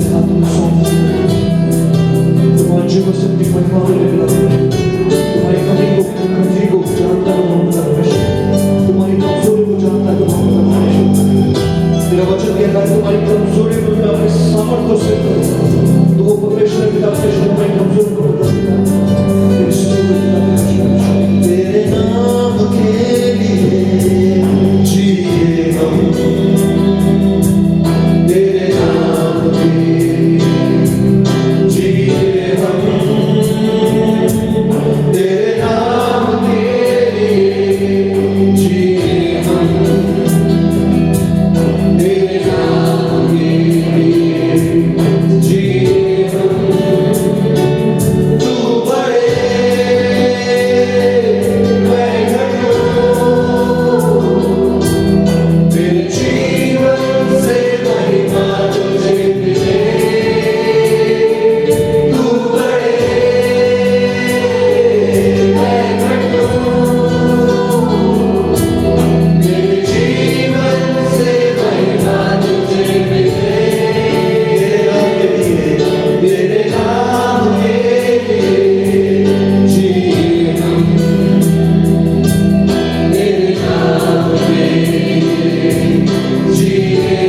से हाथ में सौंप तुम्हारे को सब की महिमा लेकर तुम्हारी कमी को कमजोरी को जानता हूँ परमेश्वर तुम्हारी कमजोरी को जानता हूँ परमेश्वर तेरा वचन कहता है तुम्हारी कमजोरी को मैं अपने सामर्थ को सिद्ध करूँ तो वो परमेश्वर पिता परमेश्वर तुम्हारी कमजोरी को बता तेरे नाम के लिए जिए हम तेरे नाम के जिए हम तेरे नाम के लिए जिए हम तेरे नाम के लिए जिए हम तू बड़े मैं घटूं तेरे जीवन से महिमा तुझे मिले तू बड़े मैं घटूं तेरे जीवन से महिमा तुझे मिले तेरे नाम के लिए जिए हम तेरे नाम के लिए जिए हम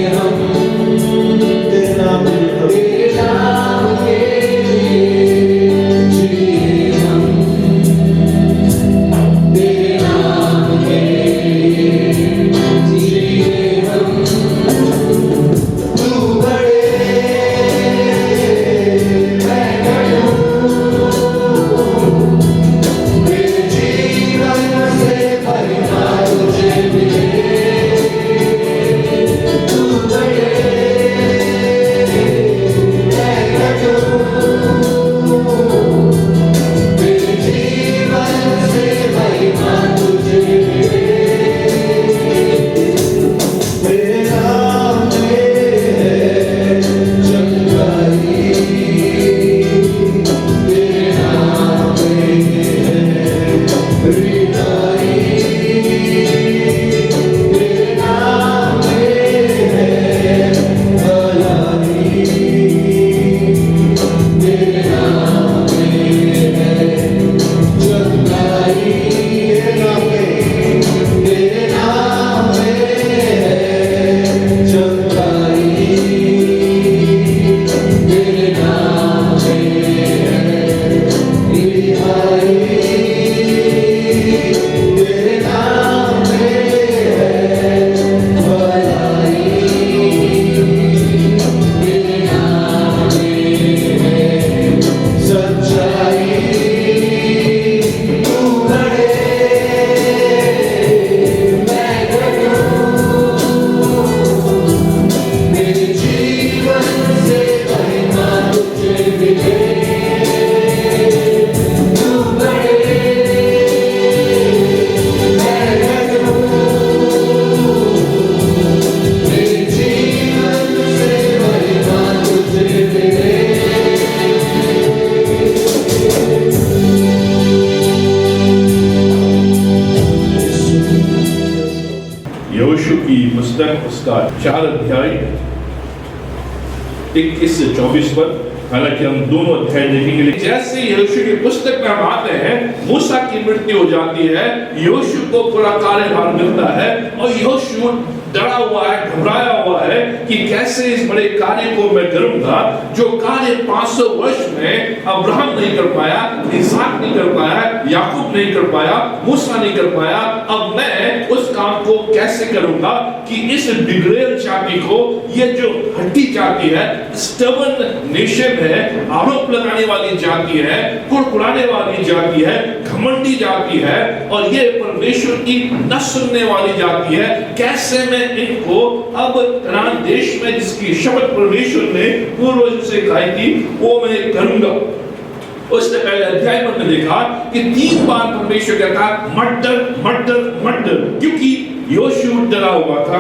तेरे नाम के लिए जिए हम तेरे नाम के लिए जिए हम तू बड़े मैं घटूं तेरे जीवन से महिमा तुझे मिले तू बड़े मैं घटूं तेरे जीवन से महिमा तुझे मिले तेरे नाम में है चंगाई तेरे नाम में है रिदाई तेरे नाम में है भलाई तेरे नाम में है चंगाई तेरे नाम में है चंगाई तेरे नाम में है रिहाई तेरे नाम में है भलाई तेरे नाम में है सच्चाई तू बड़े मैं घटूं मेरे जीवन से महिमा तुझे मिले तू बड़े मैं घटूं मेरे जीवन से महिमा तुझे मिले यहोशू की पुस्तक उसका 4 अध्याय 21 से 24 पर हालांकि हम दोनों अध्याय देखेंगे। जैसे यहोशू की पुस्तक में हम आते हैं मूसा की मृत्यु हो जाती है यहोशू को पूरा कार्यभार मिलता है और यहोशू डरा हुआ है घबराया हुआ है कि कैसे इस बड़े कार्य को मैं करूंगा जो कार्य 500 वर्ष में अब्राहम नहीं कर पाया इसहाक नहीं कर पाया याकूब नहीं कर पाया मूसा नहीं कर पाया अब मैं उस काम को कैसे करूंगा कि इस बिगड़ेल जाति को ये जो हट्टी जाति है स्टबर्न नेशन है आरोप लगाने वाली जाति है कुड़कुड़ाने वाली जाति है घमंडी जाति है और ये परमेश्वर की न सुनने वाली जाति है कैसे मैं इनको अब कनान देश में जिसकी शपथ परमेश्वर ने पूर्वज से खाई थी वो मैं करूंगा। उसने पहले अध्याय में देखा कि 3 बार परमेश्वर कहता मर्डर मर्डर मर्डर क्योंकि यहोशू डरा हुआ था।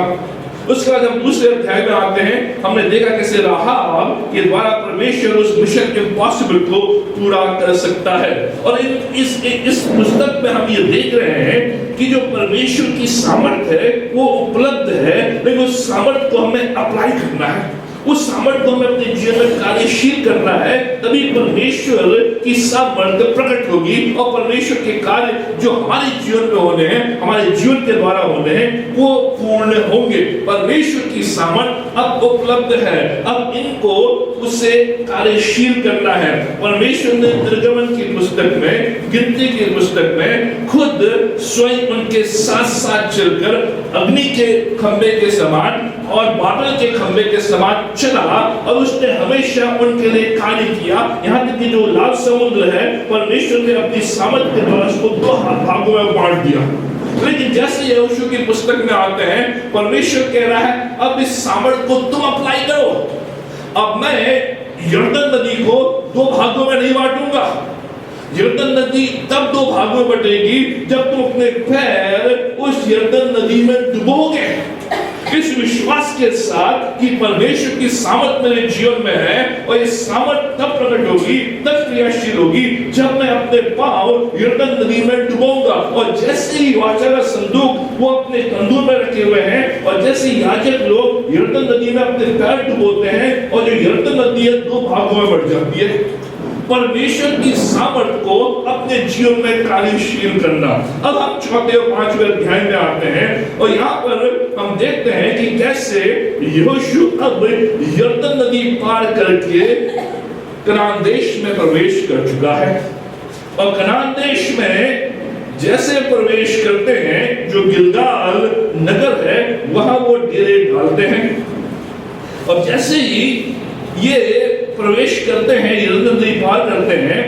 उसके बाद हम दूसरे अध्याय में आते हैं हमने देखा कैसे राहाब के द्वारा परमेश्वर उस मिशन इम्पॉसिबल को पूरा कर सकता है और इस पुस्तक में हम ये देख रहे हैं कि जो परमेश्वर की सामर्थ है वो उपलब्ध है लेकिन उस सामर्थ को हमें अप्लाई करना है उस सामर्थ्य को हमें अपने जीवन में कार्यशील करना है, तभी परमेश्वर की सामर्थ्य प्रकट होगी और परमेश्वर के कार्य जो हमारे जीवन में होने हैं, हमारे जीवन के द्वारा होने हैं, वो पूर्ण होंगे। परमेश्वर की सामर्थ्य अब उपलब्ध है, अब इनको उसे कार्यशील करना है। परमेश्वर ने निर्गमन की पुस्तक में, गिनती की पुस्तक में खुद स्वयं उनके साथ साथ चलकर अग्नि के खंभे के समान और बादल के खंभे के समान चला और उसने हमेशा उनके लिए कार्य किया। यहाँ तक कि जो लाल समुद्र है, परमेश्वर ने अपनी सामर्थ्य के द्वारा उसको 2 भागों में बांट दिया। लेकिन जैसे यहोशू की पुस्तक में आते हैं, परमेश्वर कह रहा है अब इस सामर्थ्य को तुम अप्लाई करो। अब मैं यरदन नदी को 2 भागों में नहीं बांटूंगा। यरदन नदी तब 2 भागों में बटेगी जब तुम अपने पैर उस यरदन नदी में डुबोगे, इस विश्वास के साथ कि परमेश्वर की सामर्थ मेरे जीवन में है और ये सामर्थ तब प्रकट होगी, तब क्रियाशील होगी जब मैं अपने पांव यरदन नदी में डुबोऊंगा। और जैसे ही वाचा का संदूक वो अपने कंधों में रखे हुए हैं और जैसे याजक लोग यरदन नदी में अपने पैर डुबोते हैं और जो यरदन नदी है 2 भागों में बढ़ जाती है। परमेश्वर की सामर्थ को अपने जीवन में कार्यशील करना। अब हम 4 और 5वें अध्याय में आते हैं और यहाँ पर हम देखते हैं कि कैसे यहोशू अब यरदन नदी पार करके कनान देश में प्रवेश कर चुका है। और कनान देश में जैसे प्रवेश करते हैं, जो गिलगाल नगर है वहां वो डेरे डालते हैं और जैसे ही ये प्रवेश करते हैं, यरदन नदी पार करते हैं,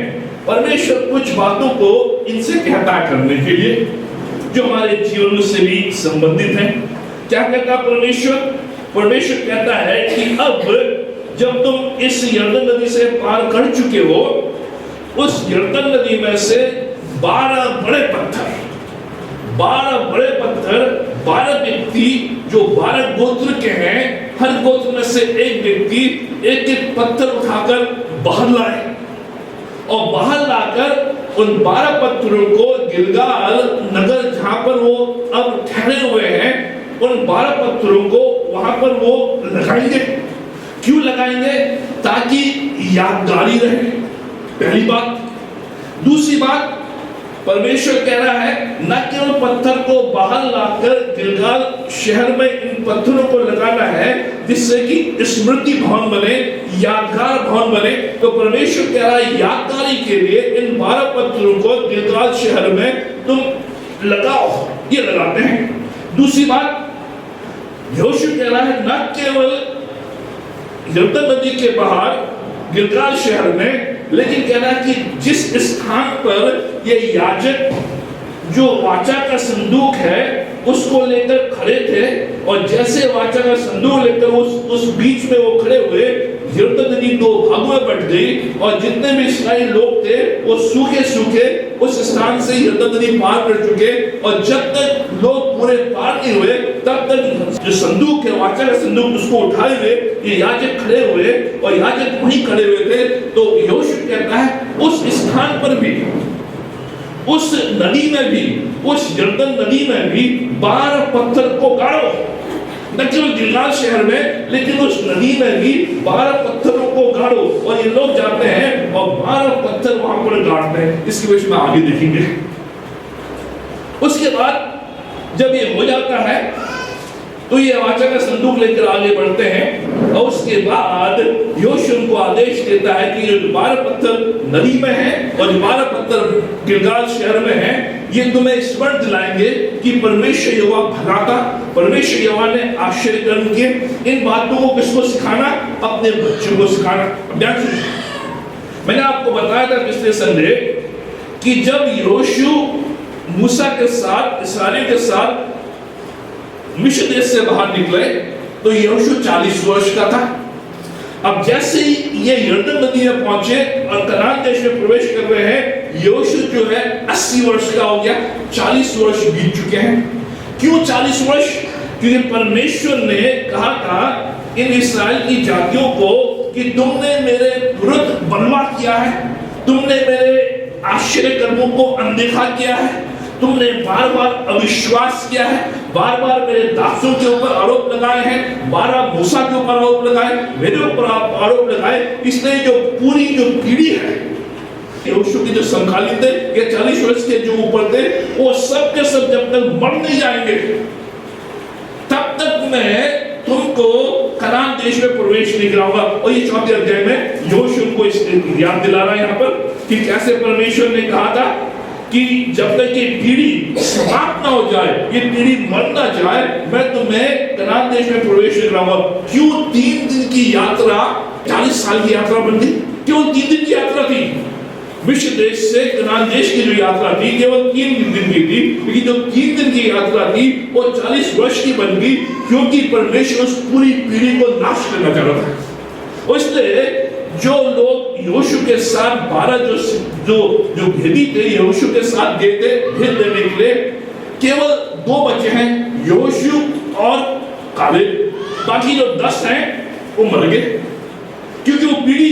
परमेश्वर कुछ बातों को इनसे कहता करने के लिए जो हमारे जीवन से भी संबंधित है। क्या कहता परमेश्वर? परमेश्वर कहता है कि अब जब तुम इस यरदन नदी से पार कर चुके हो, उस यरदन नदी में से 12 बड़े पत्थर 12 व्यक्ति जो 12 गोत्र के हैं, हर गोत्र में से एक व्यक्ति एक पत्थर उठाकर बाहर लाए और बाहर लाकर उन 12 पत्थरों को गिलगाल नगर जहां पर वो अब ठहरे हुए हैं, उन 12 पत्थरों को वहां पर वो लगाएंगे। क्यों लगाएंगे? ताकि यादगारी रहे, पहली बात। दूसरी बात, परमेश्वर कह रहा है न केवल पत्थर को बाहर लाकर गिलगाल शहर में इन पत्थरों को लगाना है जिससे कि स्मृति भवन बने, यादगार भवन बने, तो परमेश्वर कह रहा है यादगारी के लिए इन 12 पत्थरों को गिलगाल शहर में तुम लगाओ। ये लगाते हैं। दूसरी बात, यहोशू कह रहा है न केवल यरदन नदी के बाहर गिलगाल शहर में, लेकिन कहना है कि जिस स्थान पर ये याजक जो वाचा का संदूक है उसको लेकर खड़े थे और जैसे वाचा का संदूक लेकर उस बीच में वो खड़े हुए, यरदन नदी 2 भागों में बट गई और जितने भी इस्राएली लोग थे वो सूखे सूखे उस स्थान से यरदन नदी पार कर चुके। और जब तक लोग पूरे पार नहीं हुए तब तक जो संदूक है, वाचा का संदूक, उसको उठाए हुए ये याजक खड़े हुए और याजक वहीं खड़े हुए थे। तो यहोशू कहता है उस स्थान पर भी, उस नदी में भी, उस यरदन नदी में भी 12 पत्थर को गाड़ो। न केवल गिलगाल शहर में लेकिन उस नदी में भी 12 पत्थरों को गाड़ो। और ये लोग जाते हैं और 12 पत्थर वहां पर गाड़ते हैं। इसकी वजह में आगे देखेंगे। उसके बाद जब ये हो जाता है तो ये वाचा का संदूक लेकर आगे बढ़ते हैं और उसके बाद यहोशू उनको आदेश देता है कि ये 12 पत्थर नदी में है और 12 पत्थर गिलगाल शहर में है, ये तुम्हें स्मरण दिलाएंगे कि परमेश्वर यहोवा भला था, परमेश्वर यहोवा ने आश्चर्य कर्म किए। इन बातों को किसको सिखाना? अपने बच्चों को सिखाना। मैंने आपको बताया था पिछले संडे कि जब यहोशू मूसा के साथ, इस्राएल के साथ मिस्र देश से बाहर निकले तो यहोशू 40 वर्ष का था। अब जैसे ही ये यरदन नदी में पहुंचे और कनान देश में प्रवेश कर रहे हैं, यहोशू जो है 80 वर्ष का हो गया। 40 वर्ष बीत चुके हैं। क्यों 40 वर्ष? क्योंकि परमेश्वर ने कहा था इन इस्राएल की जातियों को कि तुमने मेरे विरुद्ध बलवा किया है, तुमने मेरे आश्चर्य कर्मों को अनदेखा किया है, तुमने बार बार अविश्वास किया है, बार बार मेरे दासों के ऊपर आरोप लगाए हैं, बारह मूसा के ऊपर आरोप लगाए, मेरे ऊपर आरोप लगाए। इसलिए जो पूरी जो पीढ़ी है यहोशू की जो समकालीन थे, ये 40 वर्ष के जो ऊपर थे, वो सब के सब जब तक मर नहीं जाएंगे तब तक मैं तुमको कनान देश में प्रवेश नहीं कराऊंगा। और ये 4 अध्याय में यहोशू को याद दिला रहा है यहाँ पर कि कैसे परमेश्वर ने कहा था कि जब तक ये पीढ़ी समाप्त ना हो जाए, ये पीढ़ी मर ना जाए, मैं तुम्हें कनान देश में प्रवेश नहीं कराऊंगा। क्यों 3 दिन की यात्रा 40 साल की यात्रा बन गई? क्यों 3 दिन की यात्रा थी? मिस्र देश से कनान देश की जो यात्रा थी केवल 3 दिन की थी, लेकिन जो 3 दिन की यात्रा थी वो 40 वर्ष की बन गई, क्योंकि परमेश्वर उस पूरी पीढ़ी को नाश करना चाह रहा था। इसलिए जो लोग यहोशू के साथ 12 जो भेदी थे, यहोशू के साथ गए थे भेद देने के लिए, केवल 2 बचे हैं, यहोशू और कालेब। बाकी जो 10 हैं वो मर गए, क्योंकि वो पीढ़ी,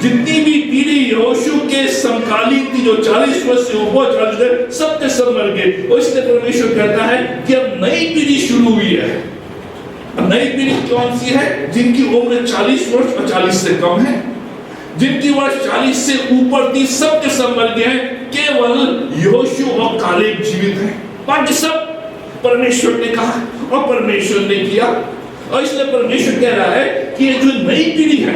जितनी भी पीढ़ी यहोशू के समकालीन थी, जो 40 वर्ष से ऊपर चल गए, सब के सब मर गए। और इसलिए परमेश्वर कहता है कि अब नई पीढ़ी शुरू हुई है। नई पीढ़ी कौन सी है? जिनकी उम्र 40 वर्ष और 40 से कम है, जिनकी वर्ष 40 से ऊपर थी, सब के सब मर गए हैं, केवल यहोशू और कालेब जीवित हैं। बाकी सब परमेश्वर ने कहा और परमेश्वर ने किया। और इसलिए परमेश्वर कह रहा है कि ये जो नई पीढ़ी है,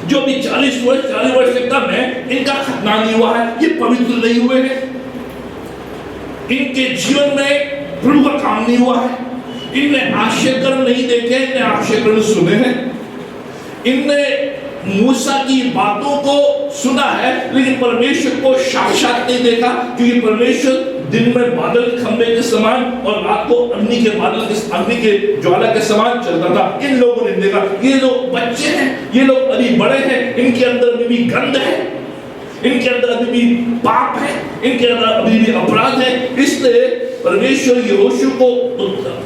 जो भी 40 वर्ष से कम है, इनका खतना नहीं हुआ है, ये पवित्र नहीं हुए हैं, इनके जीवन में प्रभु का काम नहीं हुआ है, इनने आश्चर्यकर्म नहीं देखे, इनने आश्चर्यकर्म सुने हैं, इनने मूसा की बातों को सुना है, लेकिन परमेश्वर को साक्षात नहीं देखा, क्योंकि परमेश्वर दिन में बादल खंभे के समान और रात को अग्नि के ज्वाला के समान चलता था। इन लोगों ने देखा ये लोग बच्चे हैं, ये लोग अभी बड़े हैं, इनके अंदर अभी भी गंध है, इनके अंदर अभी भी पाप है, इनके अंदर अभी भी अपराध है। इसलिए परमेश्वर यहोशू को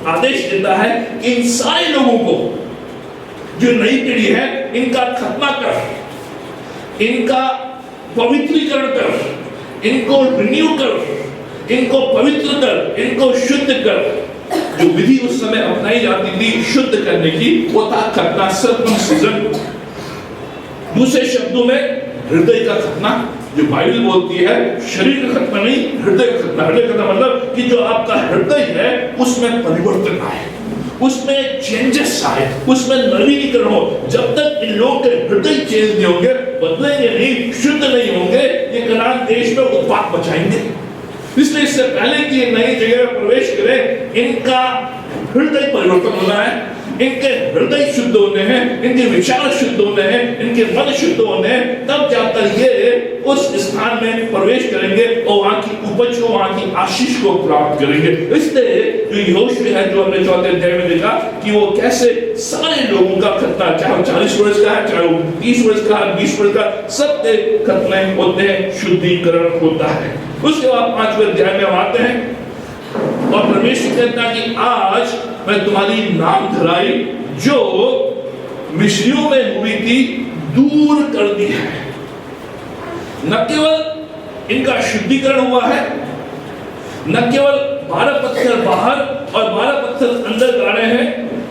आदेश देता है कि इन सारे लोगों को, जो नई पीढ़ी है, इनका खतना कर, इनका पवित्रीकरण कर, इनको रिन्यू कर, इनको पवित्र कर, इनको शुद्ध कर। जो विधि उस समय अपनाई जाती थी शुद्ध करने की, वो था खतना, सर्कमसिजन। दूसरे शब्दों में हृदय का खतना, जो बाइबल बोलती है शरीर का खतना नहीं, हृदय का खतना। हृदय का मतलब कि जो आपका हृदय है उसमें परिवर्तन आए, उसमें चेंजेस आए, उसमें नवीनीकरण हो। जब तक इन लोगों के हृदय चेंज नहीं होंगे, बदलेंगे नहीं, शुद्ध नहीं होंगे, ये कनान देश में उत्पात बचाएंगे। इसलिए इससे पहले कि ये नई जगह में प्रवेश करें, इनका हृदय परिवर्तन होना है, इनके हृदय शुद्ध होने हैं, इनके विचार शुद्ध होने हैं, इनके मन शुद्ध होने हैं, तब जाकर ये उस स्थान में प्रवेश करेंगे और वहां की उपज को, वहां की आशीष को प्राप्त करेंगे। इसलिए जो यहोशू है, जो हमने 4 अध्याय में देखा कि वो कैसे सारे लोगों का खतना, चाहे 40 वर्ष का है, चाहे 30 वर्ष का, 20 वर्ष का, सबके खतने होते हैं, शुद्धिकरण होता है। उसके बाद 5वें अध्याय में हम आते हैं और परमेश्वर कहता है कि आज मैं तुम्हारी नाम धराई जो मिस्रियों में हुई थी दूर कर दी है। न केवल इनका शुद्धिकरण हुआ है, न केवल 12 पत्थर बाहर और 12 पत्थर अंदर गाड़े हैं,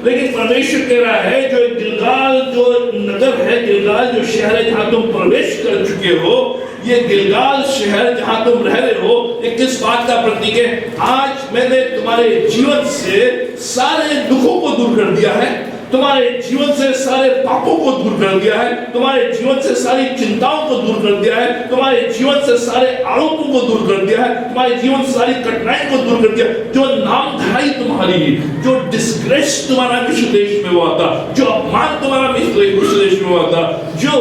लेकिन परमेश्वर कह रहा है जो गिलगाल जो नगर है, गिलगाल जो शहर है जहां तुम प्रवेश कर चुके हो, ये गिलगाल शहर जहां तुम रह रहे हो, ये किस बात का प्रतीक है? आज मैंने तुम्हारे जीवन से सारे दुखों को दूर कर दिया है, तुम्हारे जीवन से सारे पापों को दूर कर दिया है, तुम्हारे जीवन से सारी चिंताओं को दूर कर दिया है, तुम्हारे जीवन से सारे आरोपों को दूर कर दिया है, तुम्हारे जीवन से सारी कठिनाई को दूर कर दिया। जो नाम धराई तुम्हारी, जो डिस्ग्रेस तुम्हारा मिस्र देश में हुआ था, जो अपमान तुम्हारा मिस्र देश में हुआ था, जो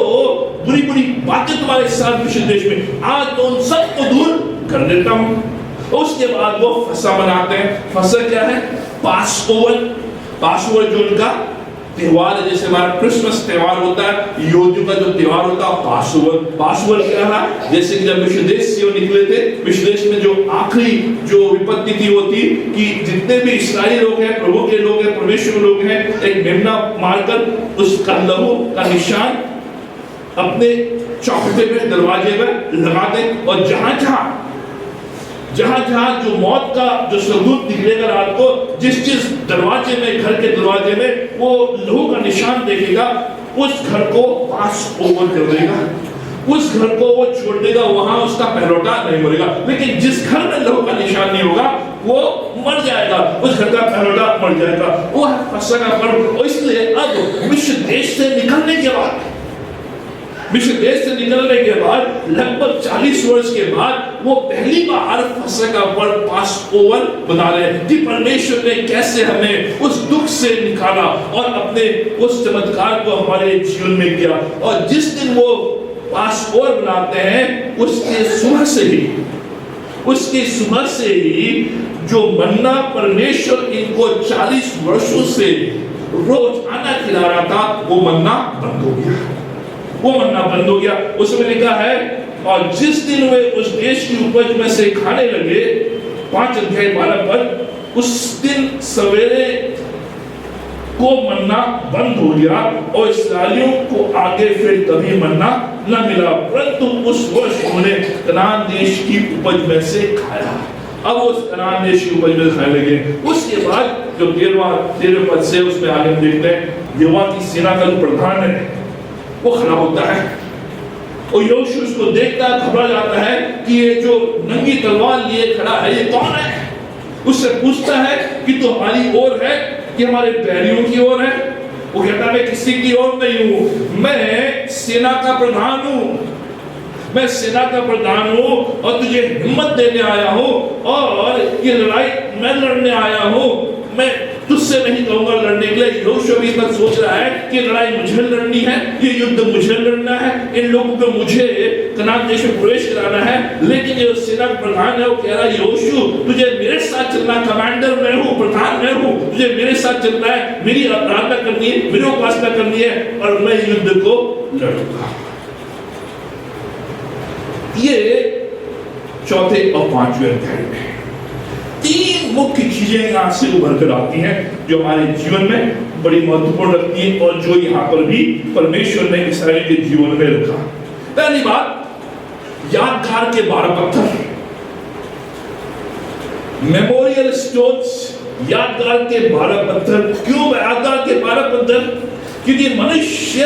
बुरी बुरी बातें तुम्हारे साथ मिस्र देश में, आज तो उन सबको दूर कर देता हूं। उसके बाद वो फसह मनाते हैं। फसह क्या है? पास ओवर जो उनका त्योहार है, जैसे हमारा क्रिसमस त्योहार होता है, यहूदियों का जो त्योहार होता है पास ओवर क्या है? जैसे कि जब मिस्र देश से वो निकले थे, मिस्र देश में जो आखिरी जो विपत्ति थी वो थी कि जितने भी इस्राएली लोग हैं, प्रभु के लोग हैं, परमेश्वर लोग हैं, एक मेमना मारकर उसका लहू का निशान अपने चौखटे पे, दरवाजे पर लगा दे, और जहां जहां जहां जहां जो मौत का जो सबूत निकलेगा रात को, जिस जिस दरवाजे में, घर के दरवाजे में वो लहू का निशान देखेगा, उस घर को पास ओवर कर देगा, उस घर को वो छोड़ देगा, वहां उसका पहलौठा नहीं मरेगा। लेकिन जिस घर में लहू का निशान नहीं होगा वो मर जाएगा, उस घर का पहलौठा मर जाएगा। वो है फसह का पर्व। और इसलिए अब मिस्र देश से निकलने के बाद, मिस्र देश से निकलने के बाद लगभग 40 वर्ष के बाद वो पहली बार फसह का पर्व पास ओवर बना रहे हैं कि परमेश्वर ने कैसे हमें उस दुख से निकाला और अपने उस चमत्कार को हमारे जीवन में किया। और जिस दिन वो पास ओवर बनाते हैं उसके सुबह से ही जो मन्ना परमेश्वर इनको 40 वर्षों से रोजाना खिला रहा था वो मन्ना बंद हो गया, वो मन्ना बंद हो गया। उसमें लिखा है और जिस दिन वे उस देश की उपज में से खाने लगे, 5 अध्याय 12 पद, उस दिन सवेरे को मन्ना बंद हो गया और इस्राएलियों को आगे फिर कभी मन्ना न मिला, परंतु उस वर्ष उन्होंने कनान देश की उपज में से खाया। अब उस कनान देश की उपज में खाने लगे। उसके बाद जो 13वें पद से उसमें आगे देखते हैं, यहोवा की सेना का जो प्रधान है वो खड़ा होता है और यहोशू उसको देखता है, घबरा जाता है कि ये जो नंगी तलवार लिए खड़ा है ये कौन है। उससे पूछता है कि तू हमारी ओर है कि हमारे बैरियों की ओर है। वो कहता है मैं किसी की ओर नहीं हूं, मैं सेना का प्रधान हूं, मैं सेना का प्रधान हूं और तुझे हिम्मत देने आया हूं और ये लड़ाई मैं लड़ने आया हूं। मैं तुझसे नहीं कहूंगा लड़ने के लिए। यहोशू भी तक सोच रहा है कि लड़ाई मुझे लड़नी है, ये युद्ध मुझे लड़ना है, इन लोगों को मुझे कनान देश में प्रवेश कराना है। लेकिन जो सेना प्रधान है वो कह रहा है यहोशू तुझे मेरे साथ चलना, कमांडर मैं हूँ, प्रधान मैं हूँ, तुझे मेरे साथ चलना है, मेरी आराधना करनी है, मेरी उपासना करनी है और मैं युद्ध को लड़ूंगा। ये चौथे और 5वें अध्याय में 3 मुख्य चीजें यहां से उभर कर आती हैं जो हमारे जीवन में बड़ी महत्वपूर्ण रखती है और जो यहां पर भी परमेश्वर ने इस्राएल के जीवन में रखा। पहली बात, यादगार के 12 पत्थर, मेमोरियल स्टोन्स, यादगार के 12 पत्थर। क्यों यादगार के 12 पत्थर? क्योंकि मनुष्य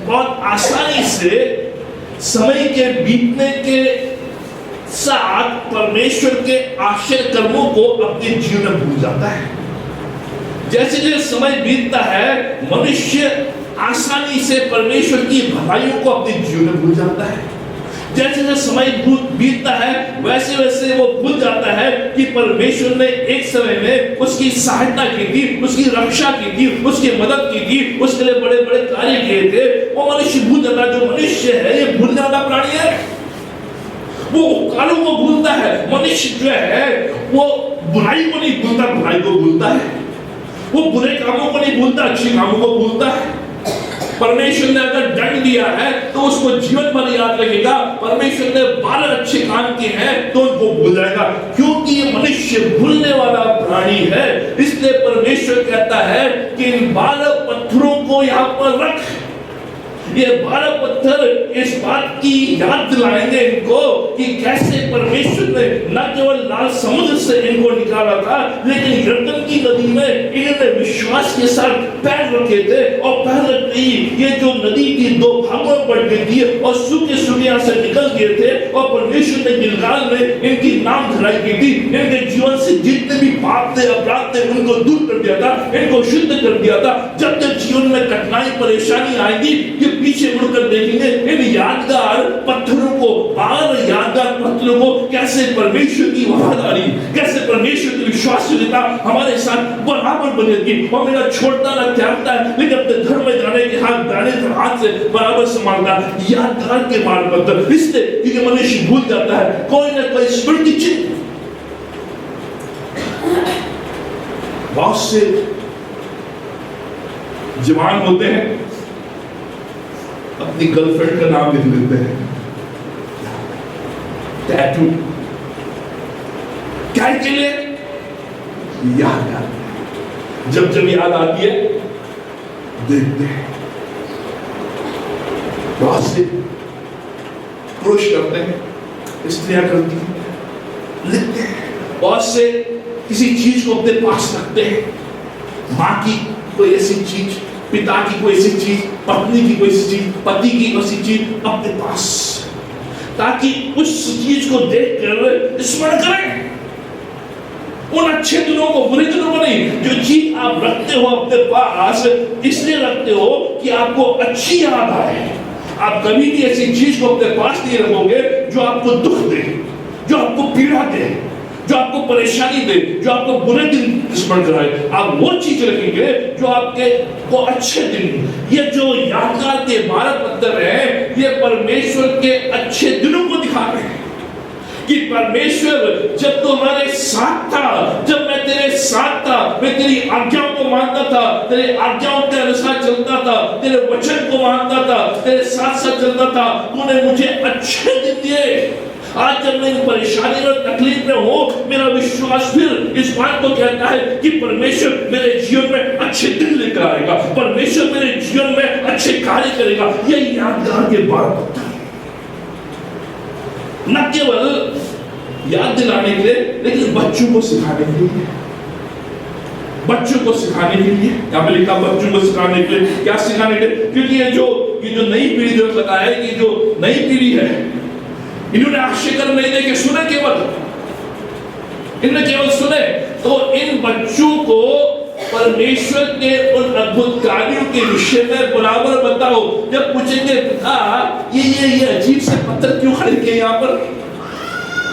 बहुत आसानी से समय के बीतने के साथ परमेश्वर के आश्चर्य कर्मों को अपने जीवन में भूल जाता है। जैसे जैसे समय बीतता है मनुष्य आसानी से परमेश्वर की भलाइयों को अपने जीवन में भूल जाता है। जैसे जैसे समय बीतता है वैसे वैसे वो भूल जाता है कि परमेश्वर ने एक समय में उसकी सहायता की थी, उसकी रक्षा की थी, उसकी मदद की थी, उसके लिए बड़े बड़े कार्य किए थे। वो मनुष्य भूल जाता है। जो मनुष्य है ये भूलने वाला प्राणी है, वो कालों को भूलता है। मनुष्य जो है वो बुराई को नहीं भूलता, भलाई को भूलता है। वो बुरे कामों को नहीं भूलता, अच्छे कामों को भूलता है। परमेश्वर ने अगर दंड दिया है तो उसको जीवन भर याद रखेगा। परमेश्वर ने 12 अच्छे काम किए हैं तो उनको भूल जाएगा, क्योंकि ये मनुष्य भूलने वाला प्राणी है। इसलिए परमेश्वर कहता है कि इन 12 पत्थरों को यहाँ पर रख। ये 12 पत्थर इस बात की याद दिलाएंगे इनको कि कैसे परमेश्वर ने न केवल लाल समुद्र से इनको निकाला था, लेकिन यरदन की नदी में इन्होंने विश्वास के साथ पैर रखे थे और पैर रखते ही ये जो नदी की 2 भागों में बढ़ गई थी और सूखे सूखे यहाँ से निकल गए थे और परमेश्वर ने गिलगाल में इनकी नाम धराई की थी। इनके जीवन से जितने भी पाप थे, अपराध थे, उनको दूर कर दिया था, इनको शुद्ध कर दिया था। जब तक जीवन में कठिनाई परेशानी आएगी कि पीछे मुड़कर देखेंगे इन यादगार पत्थरों को, 12 यादगार पत्थरों को कैसे परमेश्वर की वफादारी, कैसे परमेश्वर की विश्वासयोग्यता हमारे साथ बराबर बनेगी। और मेरा छोड़ता ना त्यागता है, लेकिन अपने धर्म में जाने के हाथ से बराबर संभालता। यादगार के 12 पत्थर, इसलिए क्योंकि मनुष्य भूल जाता है कोई ना कोई स्मृति चिन्ह। बहुत से जवान होते हैं अपनी गर्लफ्रेंड का नाम लिख लेते हैं टैटू, क्या के लिए? याद, जब जब याद आती है देखते हैं। बहुत से पुरुष करते हैं, स्त्रियां करती हैं। लिखते हैं। बहुत से किसी चीज को अपने पास रखते हैं, माँ की कोई ऐसी चीज, पिता की कोई ऐसी चीज, पत्नी की कोई ऐसी चीज, पति की ऐसी चीज अपने पास, ताकि उस चीज को देखकर स्मरण करें उन अच्छे दिनों को, बुरे दिनों को नहीं। जो चीज आप रखते हो अपने पास इसलिए रखते हो कि आपको अच्छी याद आए। आप कभी भी ऐसी चीज को अपने पास नहीं रखोगे जो आपको दुख दे, जो आपको पीड़ा दे, जो आपको परेशानी दे, जो आपको बुरे दिन स्मरण कराए। आप वो चीज रखेंगे जो आपके को अच्छे दिन। ये जो यादगार के 12 पत्थर हैं, ये परमेश्वर के अच्छे दिनों को दिखा रहे हैं कि परमेश्वर जब तो हमारे साथ था, जब मैं तेरे साथ था, मैं तेरी आज्ञाओं को मानता था, तेरे आज्ञाओं के अनुसार चलता था, तेरे वचन को मानता था, तेरे साथ साथ चलता था, तूने मुझे अच्छे दिन दिए। आज जब मैं इन परेशानी और तकलीफ में हूं, मेरा विश्वास फिर इस बात को कहता है कि परमेश्वर मेरे जीवन में अच्छे दिन लेकर आएगा, परमेश्वर मेरे जीवन में अच्छे कार्य करेगा। ये यादगार के 12 पत्थर न केवल याद दिलाने के लिए, लेकिन बच्चों को सिखाने के लिए, बच्चों को सिखाने के लिए। यहाँ पे लिखा बच्चों को सिखाने के लिए। क्या सिखाने के लिए? क्योंकि ये जो नई पीढ़ी, जो बताया है कि जो नई पीढ़ी है, इन्होंने आश्चर्य नहीं देखे, सुने केवल, इन्होंने केवल सुने। तो इन बच्चों को परमेश्वर के उन अद्भुत कार्यों के विषय में बराबर बताओ। जब पूछेंगे पिता ये अजीब से पत्थर क्यों खड़े किए यहाँ पर,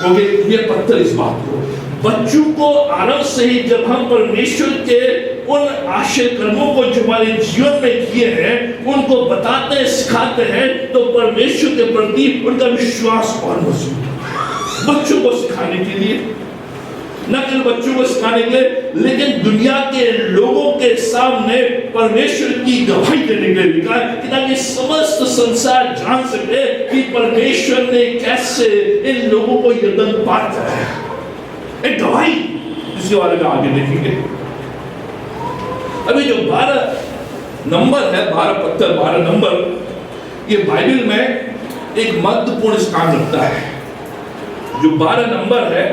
क्योंकि ये पत्थर इस बात को, बच्चों को आरंभ से ही जब हम परमेश्वर के उन आश्चर्य कर्मों को जो हमारे जीवन में किए हैं उनको बताते हैं, सिखाते हैं, तो परमेश्वर के प्रति उनका विश्वास और मजबूत। बच्चों को सिखाने के लिए, न केवल बच्चों को सिखाने के लिए, लेकिन दुनिया के लोगों के सामने परमेश्वर की गवाही देने के लिए लिखा है कि ताकि समस्त संसार जान सके कि परमेश्वर ने कैसे इन लोगों को यर्दन पार कराया। एक गवाही जिसके बारे में आगे देखेंगे। अभी जो 12 नंबर है, 12 पत्थर, 12 नंबर, ये बाइबल में एक महत्वपूर्ण स्थान रखता है। जो 12 नंबर है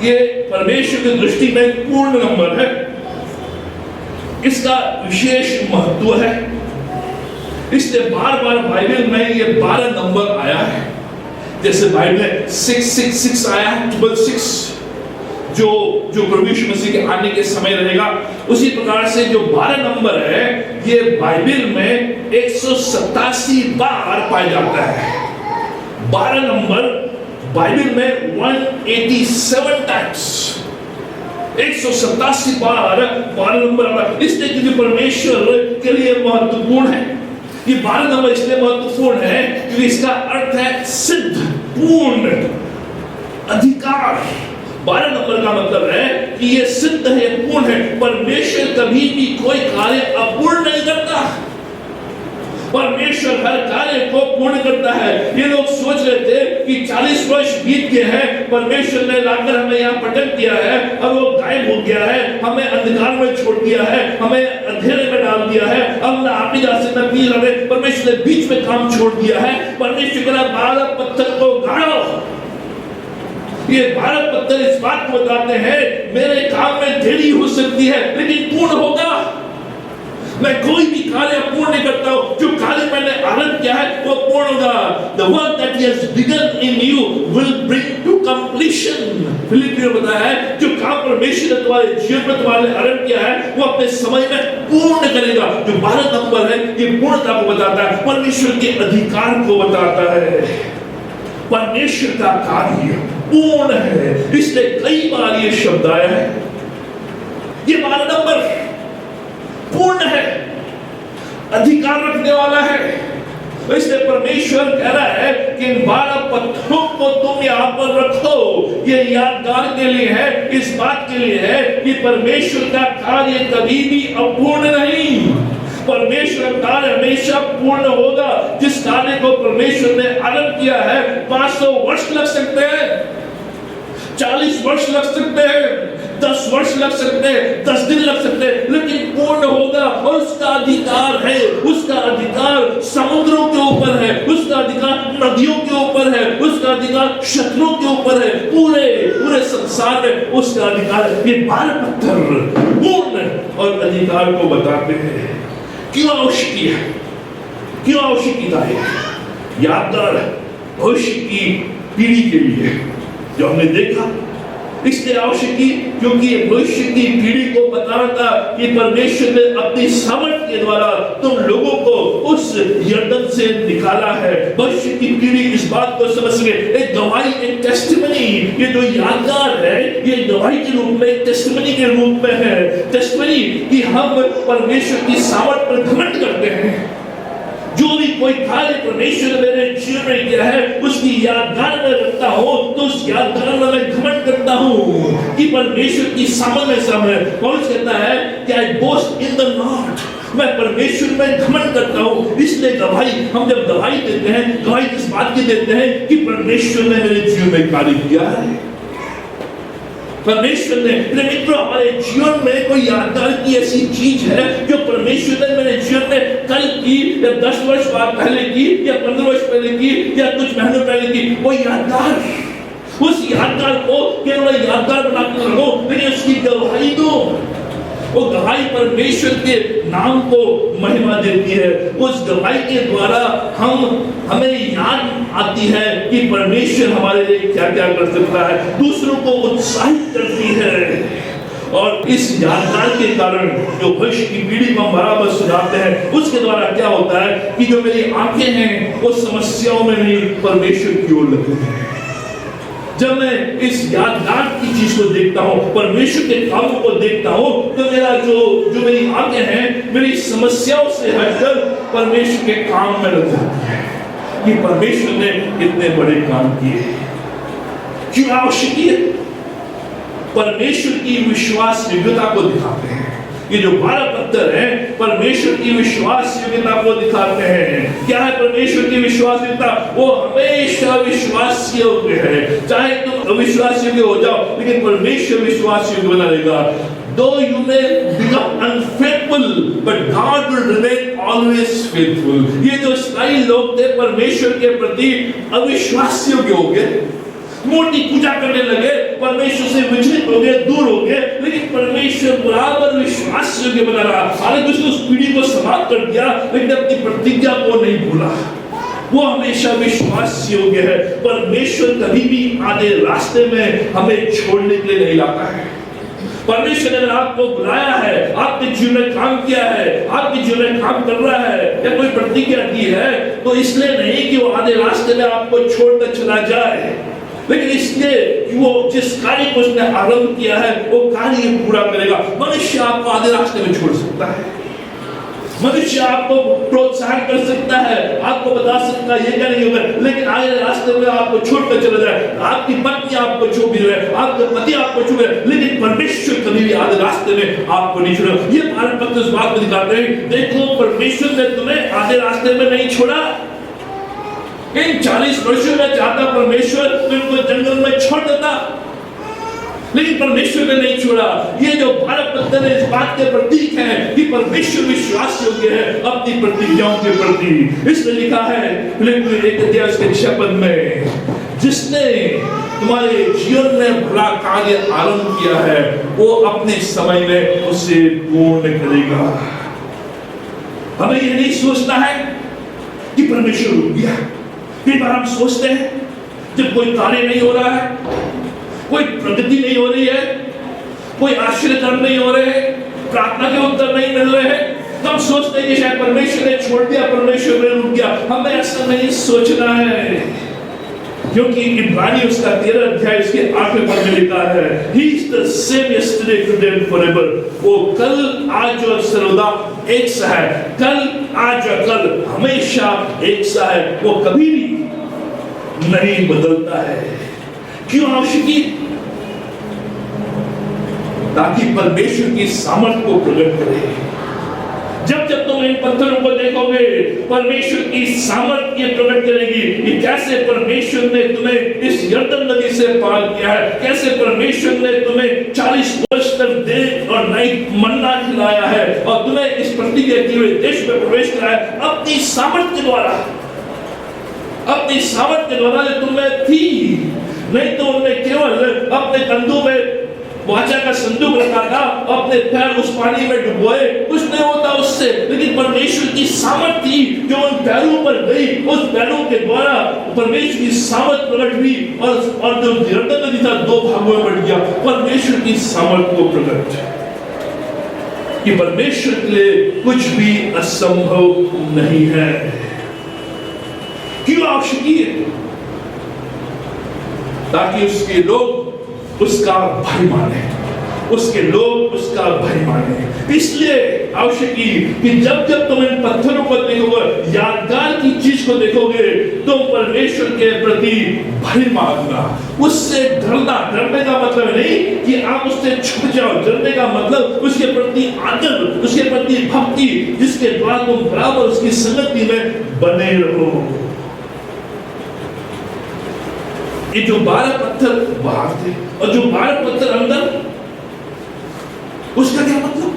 ये परमेश्वर की दृष्टि में पूर्ण नंबर है, इसका विशेष महत्व है, इसलिए बार बार बाइबल में ये 12 नंबर आया है। जैसे बाइबल में 666 आया है, 666 जो प्रभु यीशु मसीह के आने के समय रहेगा। उसी प्रकार से जो 12 नंबर है ये बाइबल में 187 बार पाया जाता है। 12 नंबर बाइबल में 187 टाइम्स, 187 बार 12 नंबर आता है। इसलिए क्योंकि परमेश्वर के लिए महत्वपूर्ण है। ये 12 नंबर इसलिए महत्वपूर्ण है क्योंकि इसका अर्थ है सिद्ध, पूर्ण, अधिकार। 12 नंबर का मतलब है कि ये सिद्ध है, पूर्ण है। परमेश्वर कभी भी कोई कार्य अपूर्ण नहीं करता, परमेश्वर हर कार्य को पूर्ण करता है। ये लोग सोच रहे थे कि 40 वर्ष बीत गए हैं, परमेश्वर ने लाकर हमें यहाँ पटक दिया है, अब वो गायब हो गया है, हमें अंधकार में छोड़ दिया है, हमें अंधेरे में डाल दिया है, अब ना आप ही जा सकते ना पी रहे। परमेश्वर ने बीच में काम छोड़ दिया है। परमेश्वर कहा 12 पत्थर को गाड़ो। ये 12 पत्थर इस बात को बताते हैं मेरे काम में देरी हो सकती है लेकिन पूर्ण होगा। मैं कोई भी कार्य पूर्ण नहीं करता हूं, जो कार्य मैंने आरंभ किया है वो पूर्ण होगा। The work that he has begun in you will bring to completion। फिलिपियों में बताया है जो काम परमेश्वर ने तुम्हारे जीवन में तुम्हारे आरंभ किया है वो अपने समय में पूर्ण करेगा। जो 12 नंबर है ये पूर्णता को बताता है, परमेश्वर के अधिकार को बताता है। परमेश्वर का कार्य पूर्ण है, इसलिए कई बार ये शब्द आया है। ये 12 नंबर पूर्ण है, अधिकार रखने वाला है। इसलिए परमेश्वर कह रहा है कि इन 12 पत्थरों को तुम यहाँ पर रखो। ये यादगार के लिए है, इस बात के लिए है कि परमेश्वर का कार्य कभी भी अपूर्ण नहीं। परमेश्वर का कार्य हमेशा पूर्ण होगा। जिस कार्य को परमेश्वर ने आरंभ किया है 500 वर्ष लग सकते हैं, 40 वर्ष लग सकते हैं, 10 वर्ष लग सकते हैं, 10 दिन लग सकते हैं, लेकिन पूर्ण होगा। और उसका अधिकार है, उसका अधिकार समुद्रों के ऊपर है, उसका अधिकार नदियों के ऊपर है, उसका अधिकार शत्रुओं के ऊपर है, पूरे संसार में उसका अधिकार है। ये 12 पत्थर पूर्ण और अधिकार को बताते हैं। क्यों आवश्यक है, क्यों आवश्यकता है? यादगार भविष्य की पीढ़ी के लिए जो हमने देखा, इसलिए आवश्यक की क्योंकि भविष्य की पीढ़ी को बताना था कि परमेश्वर ने अपनी सामर्थ के द्वारा तुम लोगों को उस यर्दन से निकाला है। भविष्य की पीढ़ी इस बात को समझ सके। एक गवाही, एक टेस्टिमनी, ये जो यादगार है, ये गवाही के रूप में, टेस्टिमनी के रूप में है। टेस्टिमनी कि हम परमेश्वर की सामर्थ पर घमंड करते हैं। जो भी कोई कार्य परमेश्वर ने मेरे जीवन में किया है, उसकी यादगार में रखता हूं, तो उस यादगार में मैं घमंड करता हूं कि परमेश्वर की सामर्थ्य है। पौलुस कहता है कि आई बोस्ट इन द लॉर्ड, मैं परमेश्वर में घमंड करता हूं। इसलिए गवाही, हम जब गवाही देते हैं, गवाही किस बात की देते हैं कि परमेश्वर ने मेरे जीवन में कार्य किया है। परमेश्वर ने, मेरे मित्रों, हमारे जीवन में कोई यादगार की ऐसी चीज है जो परमेश्वर ने मेरे जीवन में कल की या 10 वर्ष बाद पहले की या 15 वर्ष पहले की या कुछ महीनों पहले की, वो यादगार, उस यादगार को केवल यादगार बना के रखो, लेकिन उसकी गवाही दो। वो गवाही परमेश्वर के नाम को महिमा देती है। उस गवाही के द्वारा हमें याद आती है कि परमेश्वर हमारे लिए क्या क्या कर सकता है, दूसरों को उत्साहित करती है। और इस यादगार के कारण जो भविष्य की पीढ़ी को हम बराबर सुनाते हैं, उसके द्वारा क्या होता है कि जो मेरी आंखें हैं वो समस्याओं में नहीं, परमेश्वर की ओर लगती हैं। जब मैं इस यादगार की चीज को देखता हूं, परमेश्वर के कामों को देखता हूं, तो मेरा जो मेरी आंखें हैं, मेरी समस्याओं से हटकर परमेश्वर के काम में लग जाती है कि परमेश्वर ने कितने बड़े काम किए। क्यों आवश्यक है? परमेश्वर की विश्वास योग्यता को दिखाते हैं। ये जो 12 पत्थर हैं, परमेश्वर की विश्वास योग्यता को दिखाते हैं। क्या है परमेश्वर की विश्वास योग्यता? वो हमेशा विश्वास योग्य है। चाहे तुम अविश्वास योग्य हो जाओ, लेकिन परमेश्वर विश्वास योग्य बना रहेगा। Though you may become unfaithful, but God will remain always faithful. ये जो इस्राएली लोग थे, परमेश्वर के प्रति अविश्वास योग्य हो गए, मूर्ति पूजा करने लगे, परमेश्वर से विचलित हो गए, दूर हो गए, लेकिन परमेश्वर बराबर विश्वास योग्य बना रहा। हालांकि उसने उस पीढ़ी को समाप्त कर दिया, लेकिन अपनी प्रतिज्ञा को नहीं भूला। वो हमेशा विश्वास योग्य है। परमेश्वर कभी भी आधे रास्ते में हमें छोड़ने के लिए नहीं लाता है। परमेश्वर ने आपको बुलाया है, आपके जीवन में काम किया है, आपके जीवन में काम कर रहा है या कोई प्रतिज्ञा की है, तो इसलिए नहीं कि वो आधे रास्ते में आपको छोड़कर चला जाए, लेकिन इसलिए कि वो जिस कार्य को उसने आरंभ किया है वो कार्य पूरा करेगा। मनुष्य आपको आधे रास्ते में छोड़ सकता है, मनुष्य आपको प्रोत्साहन कर सकता है, आपको बता सकता है ये क्या नहीं होगा, लेकिन आगे रास्ते में आपको छोड़कर चला जाए। आपकी पत्नी आपको छोड़ भी रहे, आपका पति आपको छोड़ रहे, लेकिन परमेश्वर कभी भी आधे रास्ते में आपको नहीं छोड़ा। ये 12 पत्थर इस बात को दिखाते हैं, देखो परमेश्वर ने तुम्हें आधे रास्ते में नहीं छोड़ा। इन 40 वर्षों में चाहता परमेश्वर तुमको जंगल में छोड़ देता, लेकिन परमेश्वर ने नहीं छोड़ा। ये जो 12 पत्थर इस बात के प्रतीक हैं कि परमेश्वर विश्वास योग्य है अपनी प्रतिज्ञाओं के प्रति। इसमें लिखा है फिलिप्पियों 1 उसके 6 पद में, जिसने तुम्हारे जीवन में भला कार्य आरंभ किया है वो अपने समय में उसे पूर्ण करेगा। हमें यह नहीं सोचना है कि परमेश्वर रुक गया। कई बार हम सोचते हैं जब कोई कार्य नहीं हो रहा है, कोई प्रगति नहीं हो रही है, कोई आश्चर्य कर्म नहीं हो रहे हैं, प्रार्थना के उत्तर नहीं मिल रहे हैं, तो हम सोचते हैं कि शायद परमेश्वर ने छोड़ दिया, परमेश्वर ने रुक गया। हमें ऐसा नहीं सोचना है, क्योंकि इब्रानी उसका 13 अध्याय उसके 8वें पद में लिखा है, He is the same yesterday, today and forever. वो कल, आज और सर्वदा एक सा है। कल, आज और कल हमेशा एक सा है, वो कभी भी नहीं बदलता है। क्यों आवश्यकी? ताकि परमेश्वर की सामर्थ्य को प्रकट करे। जब जब तुम इन पत्थरों को देखोगे, परमेश्वर की सामर्थ्य प्रकट करेगी कि कैसे परमेश्वर ने तुम्हें इस यरदन नदी से पार किया है, कैसे परमेश्वर ने तुम्हें 40 वर्ष तक दिन और नाइट मन्ना खिलाया है और तुम्हें इस प्रतिज्ञा किए हुए देश में प्रवेश कराया अपनी सामर्थ्य द्वारा। अपनी सामर्थ के द्वारा जो तुम में थी। नहीं तो उन्होंने केवल अपने कंधों में वाचा का संदूक रखा था, अपने पैर उस पानी में डुबोए, कुछ नहीं होता उससे। लेकिन परमेश्वर की सामर्थ थी जो उन पैरों पर गई, उस पैरों के द्वारा परमेश्वर की सामर्थ प्रकट हुई और जो यरदन नदी था 2 भागों में बट गया। परमेश्वर की सामर्थ को प्रकट कि परमेश्वर के लिए कुछ भी असंभव नहीं है। क्यों आवश्यक है? ताकि उसके लोग उसका भय माने, उसके लोग उसका भय माने। इसलिए आवश्यक कि जब जब तुम इन पत्थरों को देखोगे, यादगार की चीज को देखोगे, तुम परमेश्वर के प्रति भय मानना, उससे डरना। डरने का मतलब नहीं कि आप उससे छुप जाओ, डरने का मतलब उसके प्रति आदर, उसके प्रति भक्ति, जिसके द्वारा तुम बराबर उसकी संगति में बने रहो। ये जो 12 पत्थर बाहर थे और जो 12 पत्थर अंदर, उसका क्या मतलब?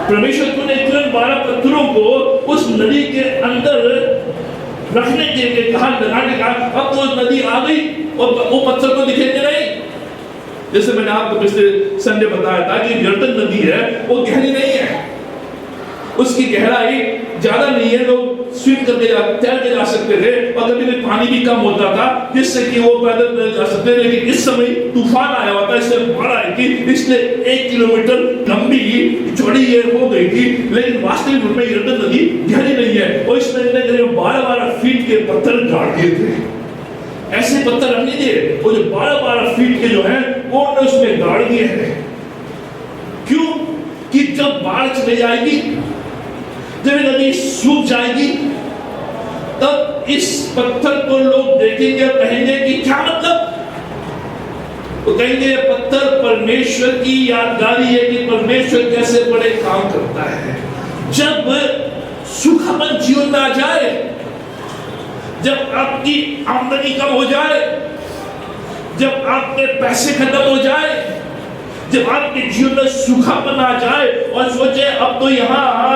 परमेश्वर ने तुरंत 12 पत्थरों को उस नदी के अंदर रखने के लिए कहा, लगाने का। अब तो नदी आ गई और वो पत्थर को दिखेंगे नहीं। जैसे मैंने आपको पिछले संडे बताया था कि यरदन नदी है, वो गहरी नहीं है, उसकी गहराई ज्यादा नहीं है, लोग स्विम करके तैर के जा सकते थे और कभी कभी पानी भी कम होता था जिससे कि वो पैदल जा सकते थे। लेकिन इस समय तूफान आया हुआ था, इसलिए बाढ़ आई थी, इसलिए 1 किलोमीटर लंबी चौड़ी ये हो गई थी। लेकिन वास्तविक रूप में यरदन नदी गहरी नहीं है और इसमें 12-12 फीट के पत्थर गाड़ दिए थे। ऐसे पत्थर रख लीजिए, वो जो 12-12 फीट के जो है वो उसमें गाड़ दिए हैं। क्यों? कि जब बाढ़ चली जाएगी, जब नदी सूख जाएगी, तब इस पत्थर को लोग देखेंगे और कहेंगे कि क्या मतलब? तो कहेंगे ये पत्थर परमेश्वर की यादगारी है कि परमेश्वर कैसे बड़े काम करता है। जब सूखापन जीवन में आ जाए, जब आपकी आमदनी कम हो जाए, जब आपके पैसे खत्म हो जाए, जब आपके जीवन में सूखापन आ जाए और सोचे अब तो यहाँ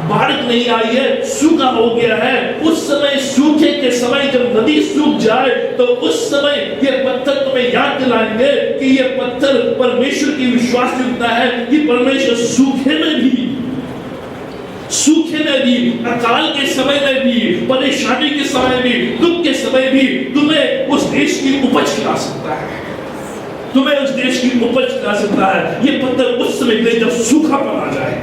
बारिश नहीं आई है, सूखा हो गया है, उस समय सूखे के समय जब नदी सूख जाए तो उस समय ये पत्थर तुम्हें याद दिलाएंगे कि ये पत्थर परमेश्वर की विश्वासयोग्यता है कि परमेश्वर सूखे में भी, अकाल के समय में भी, परेशानी के समय भी, दुख के समय भी तुम्हें उस देश की उपज खिला सकता है, तुम्हें उस देश की उपज खिला सकता है। ये पत्थर उस समय के जब सूखापन आ जाए।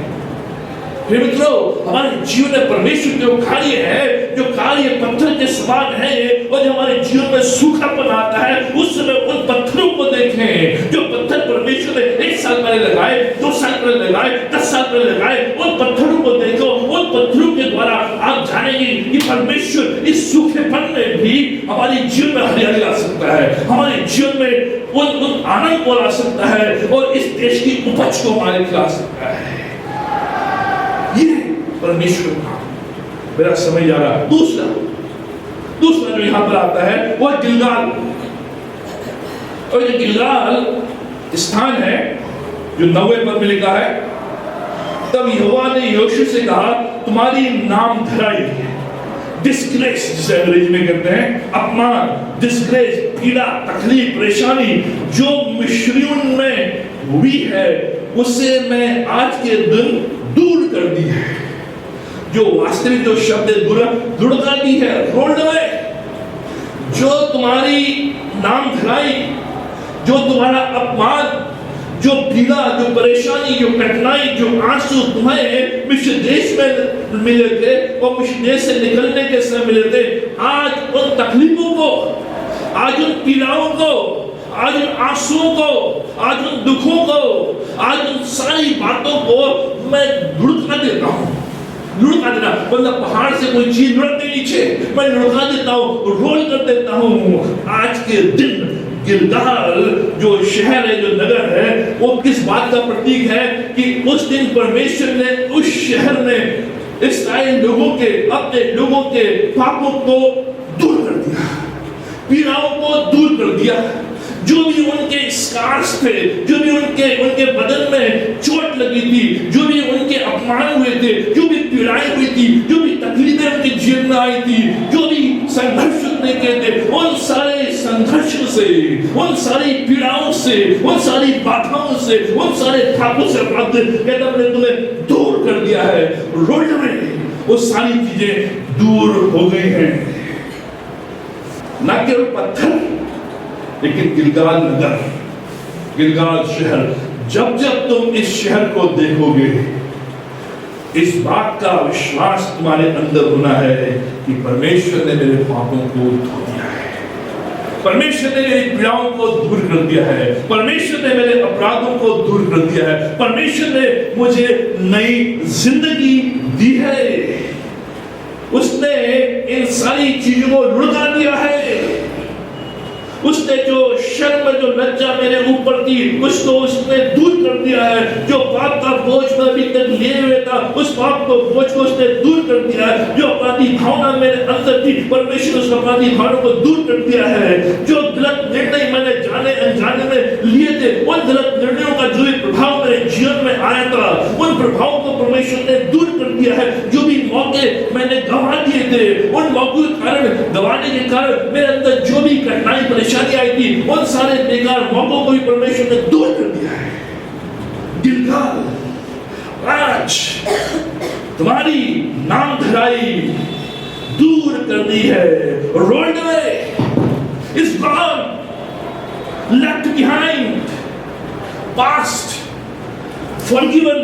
फिर मित्रों, हमारे जीवन में परमेश्वर जो कार्य है, जो कार्य पत्थर के समान है, और जो हमारे जीवन में सूखापन आता है, उस समय उन पत्थरों को देखें जो पत्थर परमेश्वर ने 1 साल पहले लगाए, 2 साल पहले लगाए, 10 साल पहले लगाए। उन पत्थरों को देखो, उन पत्थरों के द्वारा आप जानेंगे कि परमेश्वर इस सूखेपन में भी हमारे जीवन में हरियाली ला सकता है, हमारे जीवन में उन आनंद को ला सकता है और इस देश की उपज को हमारे खिला सकता है। ये परमेश्वर का। मेरा समय जा रहा। दूसरा जो यहां पर आता है वो गिलगाल। और ये गिलगाल स्थान है जो 90 पद में लिखा है, तब यहोवा ने यहोशू से कहा, तुम्हारी नाम धराई, डिस्ग्रेस जिसे अंग्रेजी में कहते हैं, अपमान, डिस्ग्रेस, पीड़ा, तकलीफ, परेशानी जो मिस्रियों में हुई है, उससे मैं आज के दिन दूर कर दी है। जो वास्तविक जो शब्द दुर्गा दी है, रोल्ड अवे। जो तुम्हारी नाम धराई, जो तुम्हारा अपमान, जो पीड़ा, जो परेशानी, जो कठिनाई, जो आंसू तुम्हें मिस्र देश में मिले थे और मिस्र देश से निकलने के समय मिले थे, आज उन तकलीफों को, आज उन पीड़ाओं को, आज उन आंसुओं को, आज उन दुखों को, आज उन सारी बातों को मैं लुढ़का देता हूँ। लुढ़का देना मतलब पहाड़ से कोई चीज लुढ़कती नीचे, मैं लुढ़का देता हूँ, रोल कर देता हूँ। आज के दिन गिलगाल जो शहर है, जो नगर है, वो किस बात का प्रतीक है कि उस दिन परमेश्वर ने उस शहर में इस्राएल लोगों के, अपने लोगों के पापों को दूर कर दिया, पीड़ाओं को दूर कर दिया। जो भी उनके स्कार्स थे, जो भी उनके बदन में चोट लगी थी, जो भी उनके अपमान हुए थे, जो भी पीड़ाएं हुई थी, जो भी तकलीफें उनके जीवन में आई थी, जो भी संघर्ष नहीं कहते, उन सारे संघर्षों से, उन सारी पीड़ाओं से, उन सारी बाधाओं से, उन सारे थापों से कहता मैंने तुम्हें दूर कर दिया है। रोल्ड में वो सारी चीजें दूर हो गई हैं। न केवल पत्थर, लेकिन गिलगाल नगर, गिलगाल शहर, जब जब तुम इस शहर को देखोगे, इस बात का विश्वास तुम्हारे अंदर होना है कि परमेश्वर ने मेरे पापों को धो दिया है, परमेश्वर ने मेरी पीड़ाओं को दूर कर दिया है, परमेश्वर ने मेरे अपराधों को दूर कर दिया है, परमेश्वर ने मुझे नई जिंदगी दी है, उसने इन सारी चीजों को लुढ़का दिया है, उसने जो शर्म जो लज्जा मेरे ऊपर थी उसको उसने दूर कर दिया है। जो पाप का बोझ मैं अभी तक लिए हुए था, उस पाप को बोझ को उसने दूर कर दिया है। जो अपराधी भावना मेरे अंदर थी, परमेश्वर उस अपराधी भावना को दूर कर दिया है। जो गलत निर्णय मैंने जाने अनजाने में लिए थे, उन गलत निर्णयों का जो भी प्रभाव मेरे जीवन में आया था, उन प्रभावों को परमेश्वर ने दूर कर दिया है। जो भी मौके मैंने गंवा दिए थे, उन मौकों के कारण, गंवाने के कारण मेरे अंदर जो भी कठिनाई परेशानी आई थी, उन सारे बेकार मौकों को भी परमेश्वर ने दूर कर दिया है। गिलगाल आज तुम्हारी नाम धराई दूर कर दी है। Rolled away is gone, left behind, past, forgiven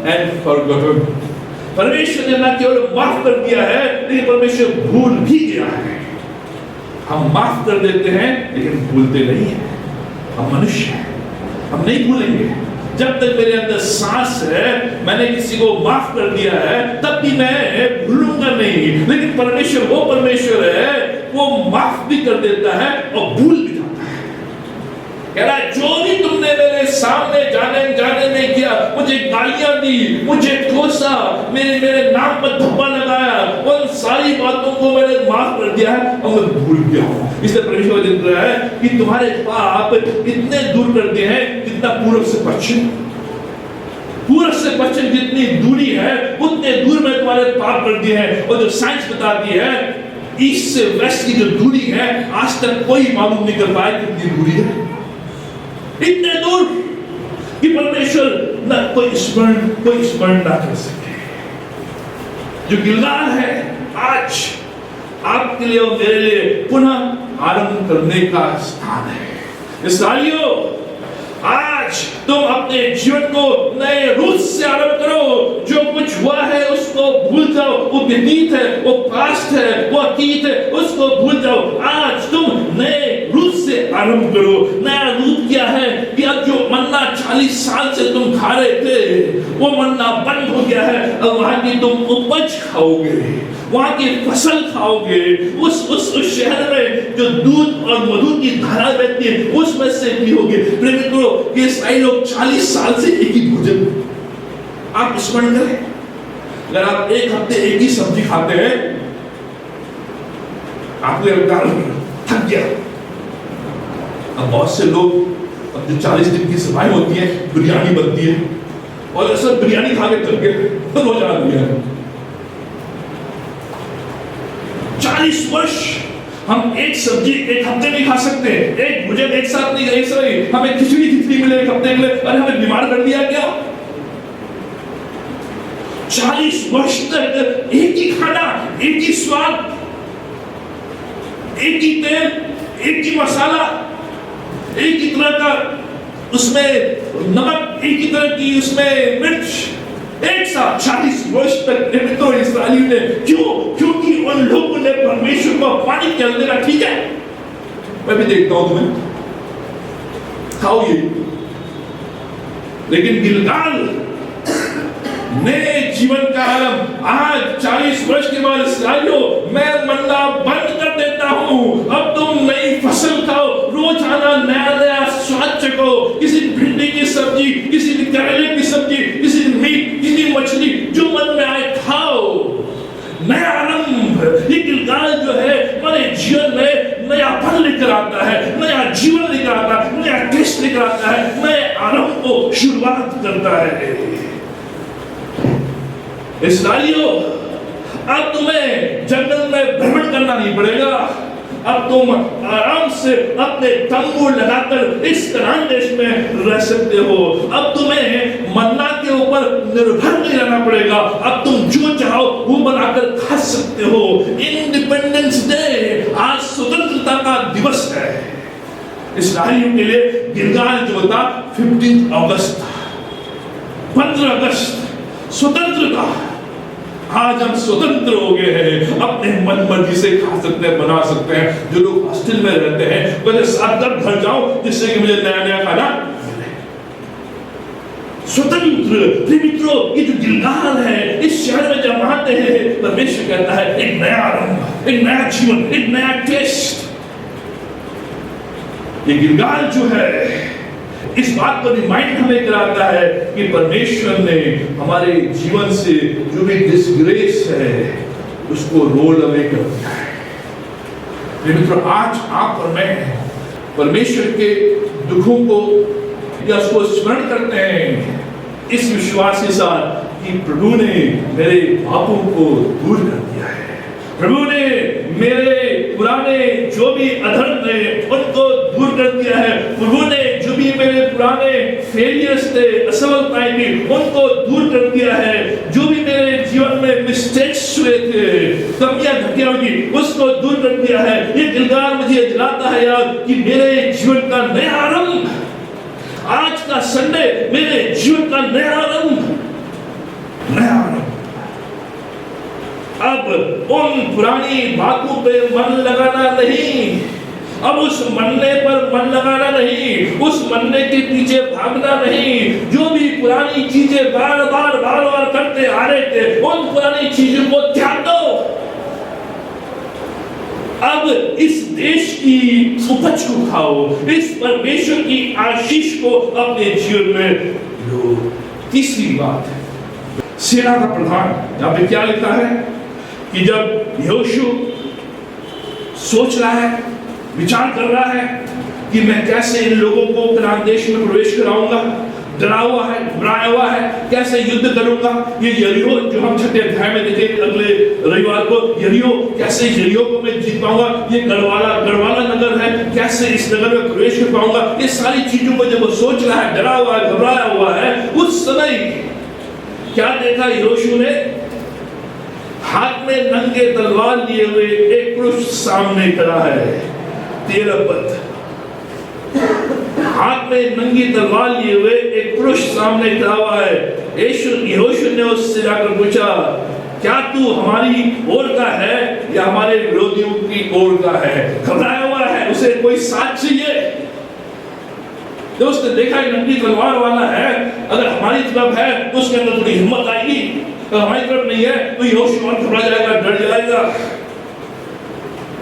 and forgotten. परमेश्वर ने न केवल माफ कर दिया है, लेकिन परमेश्वर भूल भी गया है। हम माफ कर देते हैं लेकिन भूलते नहीं हैं। हम मनुष्य हैं, हम नहीं भूलेंगे। जब तक मेरे अंदर सांस है, मैंने किसी को माफ कर दिया है, तब भी मैं भूलूंगा नहीं। लेकिन परमेश्वर वो परमेश्वर है, वो माफ भी कर देता है और भूल भी जाता है। कह रहा है जो भी तुमने मेरे सामने जाने में किया, मुझे गालियां दी, मुझे कोसा, मेरे नाम पर धब्बा लगाया, उन सारी बातों को मैंने माफ कर दिया है और मैं भूल गया हूं। इसलिए परमेश्वर देख रहा है कि तुम्हारे पाप इतने दूर कर दिए हैं जितना पूर्व से पश्चिम, पूर्व से पश्चिम जितनी दूरी है उतने दूर में तुम्हारे पाप कर दिए हैं। और जो साइंस बताती है, ईस्ट से वेस्ट की जो दूरी है, आज तक कोई मालूम नहीं कर पाया कितनी दूरी है। इतने दूर कि परमेश्वर न कोई स्मरण ना कर सके। जो गिलगाल है आज आपके लिए और मेरे लिए पुनः आरंभ करने का स्थान है। इस्राएलियों, आज तुम अपने जीवन को नए रूप से आरंभ करो। जो कुछ हुआ है उसको भूल जाओ, वो व्यतीत है, वो पास्ट है, वो अतीत है, उसको भूल जाओ। आज तुम नए रूप से आरंभ करो। नया रूप क्या है कि अब जो मन्ना 40 साल से तुम खा रहे थे, वो मन्ना बंद हो गया है। अब वहां की तुम उपज खाओगे, वहां की फसल खाओगे। उस शहर में जो दूध और मधु की धारा बहती है, उसमें से पियोगे। प्रेमित्रों, ये सारे लोग 40 साल से एक ही भोजन आप स्मरण करें। अगर आप एक हफ्ते एक ही सब्जी खाते हैं, आपको थक गया। अब बहुत से लोग, अब जो 40 दिन की सभाएं होती है, बिरयानी बनती है और सब बिरयानी खा के थक गए, तो रोजा दिया है। 40 वर्ष हम एक सब्जी एक हफ्ते नहीं खा सकते, एक भोजन एक साथ नहीं, एक साथ हमें खिचड़ी मिले एक हफ्ते के लिए, अरे हमें बीमार कर दिया क्या? 40 वर्ष तक एक ही खाना, एक ही स्वाद, एक ही तेल, एक ही मसाला, एक ही तरह का उसमें नमक, एक ही तरह की उसमें मिर्च, एक साथ 40 वर्ष तक तो इस्राएलियों ने क्योंकि उन लोगों ने परमेश्वर को पानी के अंदर रखा। ठीक है, मैं भी देखता हूं तुम्हें, खाओ ये। लेकिन गिलगाल नए जीवन का आरंभ आज 40 वर्ष के बाद इस्राएलियों, मैं मन्ना बंद कर देता हूं। अब तुम नई फसल खाओ, रोजाना नया नया स्वाद चखो। किसी भिंडी की सब्जी, किसी करेले की सब्जी, किसी मीट, किसी मछली, जो मन में आए खाओ। नया आरंभ। ये गिलगाल जो है हमारे जीवन में नया फल लेकर आता है, नया जीवन लेकर आता है, नया टेस्ट लेकर आता है, नए आरंभ को शुरुआत करता है। इस्राएलियों, अब तुम्हें जंगल में भ्रमण करना नहीं पड़ेगा। अब तुम आराम से अपने तंबू लगाकर इस कनान देश में रह सकते हो। अब तुम्हें मन्ना के ऊपर निर्भर नहीं रहना पड़ेगा। अब तुम जो चाहो वो बनाकर खा सकते हो। इंडिपेंडेंस डे, आज स्वतंत्रता का दिवस है। इसराइलियों के लिए गिलगाल जो था 15 अगस्त, 15 अगस्त स्वतंत्रता। आज हम स्वतंत्र हो गए हैं, अपने मन मर्जी से खा सकते हैं, बना सकते हैं। जो लोग हॉस्टल में रहते हैं पहले 7 घर जाओ जिससे कि मुझे नया नया खाना मिले। स्वतंत्र मित्रों, ये जो गिलगाल है, इस शहर में जब आते हैं परमेश्वर कहता है एक नया रंग, एक नया जीवन, एक नया टेस्ट। ये गिलगाल जो है इस बात को रिमाइंड हमें कराता है कि परमेश्वर ने हमारे जीवन से जो भी डिसग्रेस है उसको रोल अवे कर दिया है। मित्रों, आज आप और मैं परमेश्वर के दुखों को या उसको स्मरण करते हैं इस विश्वास के साथ कि प्रभु ने मेरे पापों को दूर कर दिया है। प्रभु ने मेरे पुराने जो भी अधर्म थे उनको दूर कर दिया है। प्रभु ने जो भी मेरे पुराने फेलियर्स थे, असफलताएं थी, उनको दूर कर दिया है। जो भी मेरे जीवन में मिस्टेक्स हुए थे, कमियां घटियां हुई, उसको दूर कर दिया है। ये गिलगाल मुझे दिलाता है यार कि मेरे जीवन का नया आरंभ, आज का संडे मेरे जीवन का नया आरंभ, नया आरंभ। अब उन पुरानी बातों पे मन लगाना नहीं, अब उस मन्ने पर मन लगाना नहीं, उस मन्ने के पीछे भागना नहीं। जो भी पुरानी चीजें बार बार करते आ रहे थे उन पुरानी चीजों को त्याग दो। अब इस देश की उपज को खाओ, इस परमेश्वर की आशीष को अपने जीवन में लो। तीसरी बात है सेना का प्रधान। यहाँ पे क्या लिखा है कि जब यहोशू सोच रहा है, विचार कर रहा है कि मैं कैसे इन लोगों को कनान देश में प्रवेश कराऊंगा, डरा हुआ है, घबराया हुआ है, कैसे युद्ध करूंगा। ये यरीहो जो हम 6 अध्याय में देखेंगे अगले रविवार को, यरीहो कैसे यरीहो को मैं जीत पाऊंगा, ये गढ़वाला नगर है, कैसे इस नगर में प्रवेश कर पाऊंगा। ये सारी चीजों को जब वो सोच रहा है, डरा हुआ है, घबराया हुआ है, उस समय क्या देखा यहोशू ने? हाथ में नंगे तलवार लिए हुए एक पुरुष सामने खड़ा है। 13 पद, हाथ में नंगी तलवार लिए हुए एक पुरुष सामने खड़ा हुआ है। यहोशू ने उससे जाकर पूछा, क्या तू हमारी ओर का है या हमारे विरोधियों की ओर का है? घबराया हुआ है, उसे कोई साथ चाहिए। जब उसने देखा नंगी तलवार वाला है, अगर हमारी तरफ है तो उसके अंदर थोड़ी हिम्मत आएगी, अगर हमारी तरफ नहीं है तो यहोशू और घबरा जाएगा, डर जाएगा।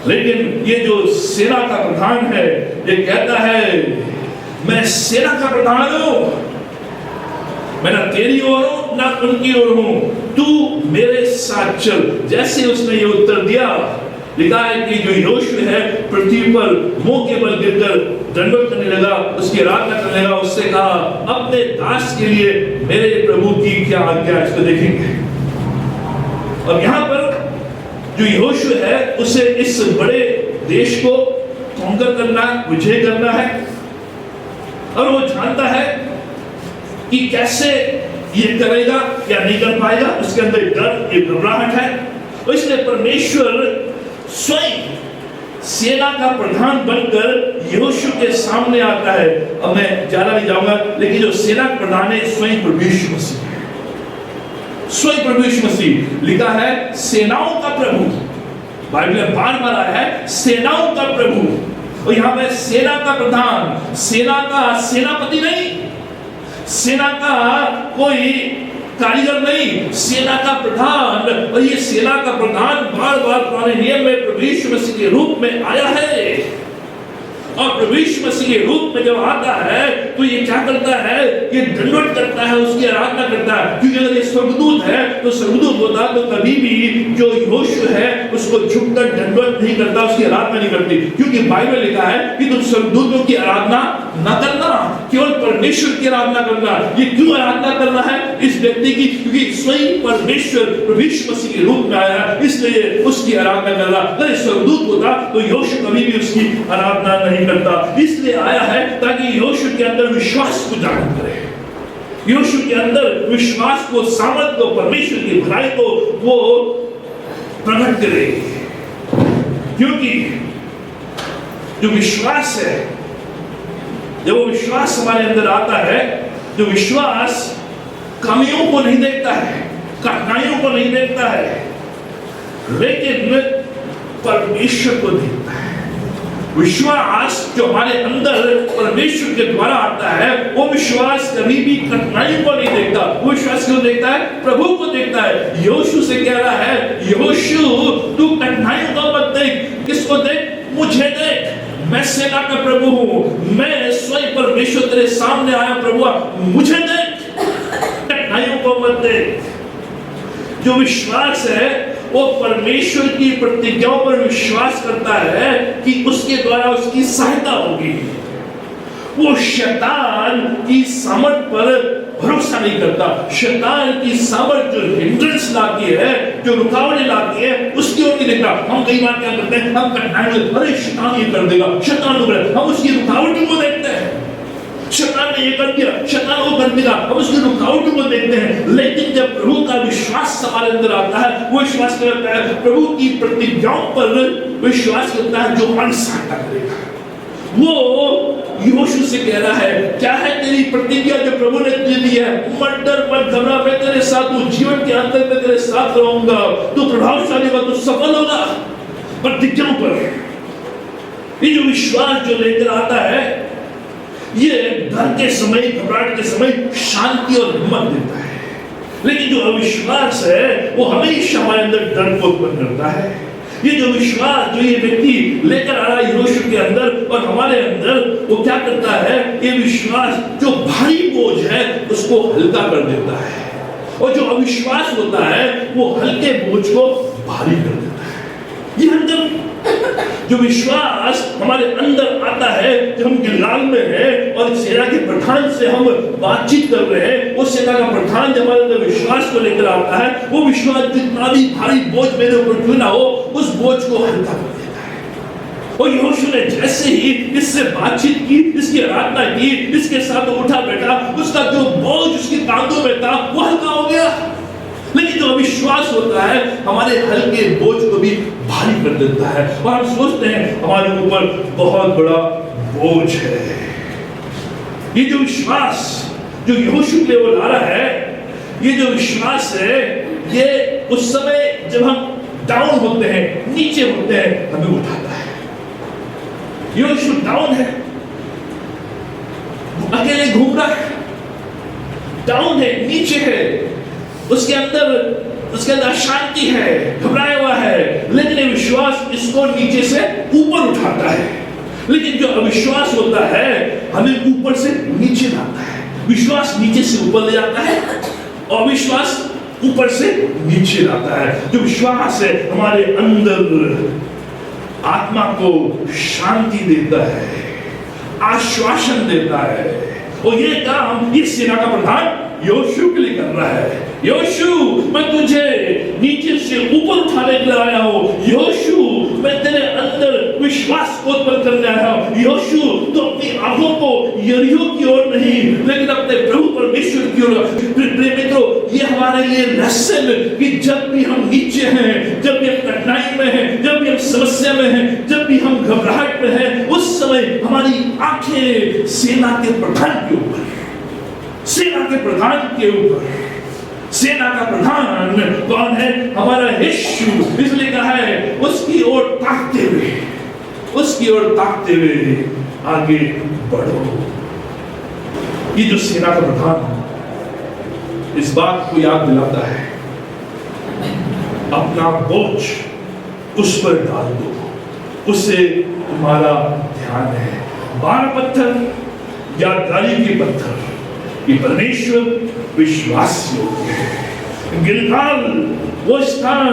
लेकिन ये जो सेना का प्रधान है ये कहता है मैं सेना का प्रधान हूं, मैं ना तेरी ओर हूं ना उनकी ओर हूं, तू मेरे साथ चल। जैसे उसने ये उत्तर दिया, लिखा है कि जो यहोशू है पृथ्वी पर मुंह के बल गिरकर दंडवत करने लगा, उसकी आराधना करने लगा। उससे कहा अपने दास के लिए मेरे प्रभु की क्या आज्ञा है, इसको देखेंगे। अब यहाँ पर जो यहोशू है उसे इस बड़े देश को कांकर करना, विजय करना है, और वो जानता है कि कैसे ये करेगा या नहीं कर पाएगा। उसके अंदर डर, एक घबराहट है, और इसलिए परमेश्वर स्वयं सेना का प्रधान बनकर यहोशू के सामने आता है। अब मैं ज्यादा नहीं जाऊंगा, लेकिन जो सेना प्रधान है स्वयं प्रभु यीशु मसीह है, स्वयं प्रभु यीशु मसीह। लिखा है सेनाओं का प्रभु, बाइबल में बार आया है सेनाओं का प्रभु, और यहाँ पे सेना का प्रधान, सेना का सेनापति नहीं, सेना का कोई कारीगर नहीं, सेना का प्रधान। और ये सेना का प्रधान बार पुराने नियम में प्रभु यीशु मसीह के रूप में आया है, और प्रभु यीशु मसीह के रूप में जब आता है तो ये क्या करता है? ये दंडवत करता है, उसकी आराधना करता है। क्योंकि अगर ये स्वर्गदूत है तो स्वर्गदूत होता तो कभी भी जो यहोशू है उसको झुककर दंडवत नहीं करता, उसकी आराधना नहीं करती। क्योंकि बाइबल लिखा है कि तुम स्वर्गदूतों की आराधना न करना, केवल परमेश्वर की आराधना करना। ये क्यों आराधना करना है इस व्यक्ति की? क्योंकि स्वयं परमेश्वर यीशु मसीह के रूप में आया है, इसलिए उसकी आराधना करना। अगर स्वर्गदूत होता तो यहोशू कभी भी उसकी आराधना नहीं करता। इसलिए आया है ताकि यहोशू के अंदर विश्वास को जागृत करे, यहोशू के अंदर विश्वास को, सामर्थ को, परमेश्वर की भलाई को वो प्रकट करे। क्योंकि जो विश्वास है, जब वो विश्वास हमारे अंदर आता है, जो विश्वास कमियों को नहीं देखता है, कठिनाइयों को नहीं देखता है, लेकिन परमेश्वर को देखता है। विश्वास जो हमारे अंदर परमेश्वर के द्वारा आता है, वो विश्वास कभी भी कठिनाइयों को नहीं देखता। वो विश्वास क्यों देखता है? प्रभु को देखता है। यहोशू से कह रहा है, यहोशू तू कठिनाइयों को मत देख, किसको देख? मुझे देख, मैं सेना का प्रभु हूं, मैं स्वयं परमेश्वर तेरे सामने आया प्रभु, मुझे देख, कठिनाइयों को मत देख। जो विश्वास है वो परमेश्वर की प्रतिज्ञाओं पर विश्वास करता है कि उसके द्वारा उसकी सहायता होगी। वो शैतान की सामर्थ पर भरोसा नहीं करता। शैतान की सामर्थ जो हिंड्रेंस लाती है, जो रुकावटें लाती है, उसकी ओर नहीं देखता। हम कई बार क्या करते हैं? हम कठिनाई में, अरे शैतान ये कर देगा, शैतान हम उसकी रुकावटों को देखते हैं। शैतान ने ये कर दिया, शैतान वो कर देगा, हम उसकी रुकावटों को देखते हैं। लेकिन जब प्रभु का विश्वास हमारे अंदर आता है, वो विश्वास करता है, प्रभु की प्रतिज्ञाओं पर विश्वास करता है, जो हमारी सहायता करेगा। वो यहोशू से कह रहा है, क्या है तेरी प्रतिज्ञा जो प्रभु ने तुझे दी है? मत डर, मत घबरा, मैं तेरे साथ हूं, जीवन के अंत तक मैं तेरे साथ रहूंगा, तू प्रभावशाली होगा, तू सफल होगा। प्रतिज्ञाओं पर ये जो विश्वास जो लेकर आता है, ये डर के समय, घबराहट के समय शांति और हिम्मत देता है। लेकिन जो अविश्वास है वो हमेशा हमारे अंदर डर को उत्पन्न करता है। ये जो विश्वास जो ये व्यक्ति लेकर आ रहा है यहोशू के अंदर और हमारे अंदर, वो क्या करता है? ये विश्वास जो भारी बोझ है उसको हल्का कर देता है, और जो अविश्वास होता है वो हल्के बोझ को भारी कर देता है। ये अंदर जो विश्वास हमारे अंदर आता है, जब हम गिलगाल में हैं और सेना के प्रधान से हम बातचीत कर रहे हैं, वो सेना का प्रधान जब हमारे अंदर विश्वास को लेकर आता है, वो विश्वास जितना भी भारी बोझ मेरे ऊपर क्यों ना हो, उस बोझ को हल्का कर देता है। और यहोशू ने जैसे ही इससे बातचीत की, इसकी आराधना की, इसके साथ उठा बैठा, उसका जो बोझ उसके कांधों में था वो हल्का हो गया। लेकिन जो अविश्वास होता है हमारे हल्के बोझ को भी भारी कर देता है, और हम सोचते हैं हमारे ऊपर बहुत बड़ा बोझ है। ये जो विश्वास जो यहोशू के वो ला रहा है, ये जो विश्वास है, ये उस समय जब हम डाउन होते हैं, नीचे होते हैं, हमें उठाता है। यहोशू डाउन है, अकेले घूम रहा है, डाउन है, नीचे है, उसके अंदर अशांति है, घबराया हुआ है, लेकिन विश्वास इसको नीचे से ऊपर उठाता है। लेकिन जो अविश्वास होता है हमें ऊपर से नीचे लाता है। विश्वास नीचे से ऊपर ले जाता है, अविश्वास ऊपर से नीचे लाता है। जो विश्वास है हमारे अंदर आत्मा को शांति देता है, आश्वासन देता है, और ये काम इस सेना का प्रधान यहोशू के लिए कर रहा है। यहोशू, मैं तुझे नीचे से ऊपर उठाने के लिए आया हूं। यहोशू, मैं तेरे अंदर विश्वास को उत्पन्न करने आया हूं। यहोशू, तो अपनी आंखों को यरीहो की ओर नहीं, लेकिन अपने प्रभु परमेश्वर की ओर। प्रिय मित्रों, ये हमारे लिए लेसन कि जब भी हम नीचे हैं, जब भी हम कठिनाई में हैं, जब भी हम समस्या में हैं, जब भी हम घबराहट में हैं, उस समय हमारी आंखें सेना के प्रधान के ऊपर, सेना के प्रधान के ऊपर। सेना का प्रधान कौन है? हमारा यीशु। इसलिए कहा है उसकी ओर ताकते हुए, उसकी ओर ताकते हुए आगे बढ़ो। ये जो सेना का प्रधान इस बात को याद दिलाता है, अपना बोझ उस पर डाल दो, उससे तुम्हारा ध्यान है। 12 पत्थर या गाली के पत्थर, ये परमेश्वर विश्वास योग्य है। गिलगाल वो स्थान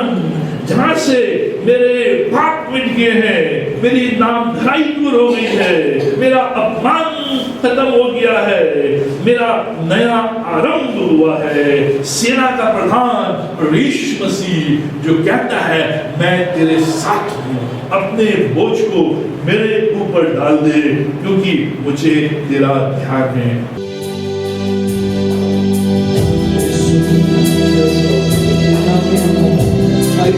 जहां से मेरे पाप मिट गए हैं, मेरी नामधराई दूर हो गई है, मेरा अपमान खत्म हो गया है, मेरा नया आरंभ हुआ है। सेना का प्रधान प्रभु यीशु मसीह जो कहता है मैं तेरे साथ हूँ, अपने बोझ को मेरे ऊपर डाल दे क्योंकि मुझे तेरा ध्यान है। Ay,